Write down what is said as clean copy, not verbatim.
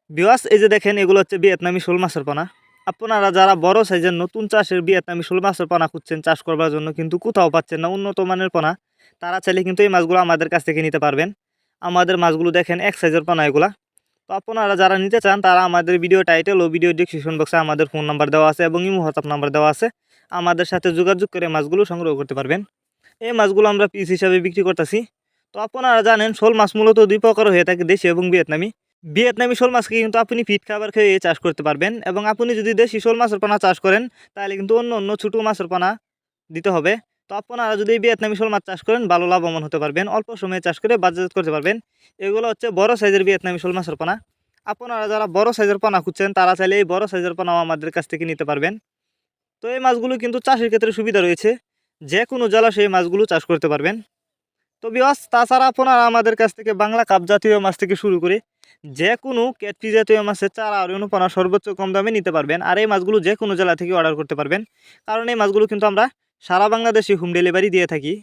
Viewers এই যে দেখেন এগুলো হচ্ছে ভিয়েতনামি শোল মাছের পোনা। আপনারা যারা বড় সাইজের নতুন চাষের ভিয়েতনামি শোল মাছের পোনা খুঁজছেন চাষ করবার জন্য কিন্তু কোথাও পাচ্ছেন না উন্নত মানের পোনা, তারা চাইলে কিন্তু এই মাছগুলো আমাদের কাছ থেকে নিতে পারবেন। আমাদের মাছগুলো দেখেন এক সাইজের পোনা এগুলা। তো আপনারা যারা নিতে চান তারা আমাদের ভিডিও টাইটেল ও ভিডিও ডিসক্রিপশন বক্সে আমাদের ফোন নাম্বার দেওয়া আছে এবং ইমো হোয়াটসঅ্যাপ নাম্বার দেওয়া আছে। আমাদের সাথে যোগাযোগ করে মাছগুলো সংগ্রহ করতে পারবেন। এই মাছগুলো আমরা পিস হিসাবে বিক্রি করতেছি। তো আপনারা জানেন শোল মাছ মূলত দুই প্রকার হয়ে থাকে, দেশি এবং ভিয়েতনামি। ভিয়েতনামি শোল মাছকে কিন্তু আপনি ফিট খাবার খেয়ে চাষ করতে পারবেন এবং আপনি যদি দেশি শোল মাছের পোনা চাষ করেন তাহলে কিন্তু অন্য অন্য ছোটো মাছের পোনা দিতে হবে। তো আপনারা যদি ভিয়েতনামি শোল মাছ চাষ করেন ভালো লাভবান হতে পারবেন, অল্প সময়ে চাষ করে বাজারজাত করতে পারবেন। এগুলো হচ্ছে বড় সাইজের ভিয়েতনামি শোল মাছের পোনা। আপনারা যারা বড় সাইজের পোনা খুঁজছেন তারা চাইলে এই বড় সাইজের পোনাও আমাদের কাছ থেকে নিতে পারবেন। তো এই মাছগুলো কিন্তু চাষের ক্ষেত্রে সুবিধা রয়েছে, যে কোনো জলাশয়ে মাছগুলো চাষ করতে পারবেন। তো বিয়াস তাছাড়া আপনারা আমাদের কাছ থেকে বাংলা কাপ জাতীয় মাছ থেকে শুরু করে যে কোনো ক্যাটফিশ জাতীয় মাছের চারা আর অনুপনা সর্বোচ্চ কম দামে নিতে পারবেন। আর এই মাছগুলো যে কোনো জেলা থেকে অর্ডার করতে পারবেন, কারণ এই মাছগুলো কিন্তু আমরা সারা বাংলাদেশে হোম ডেলিভারি দিয়ে থাকি।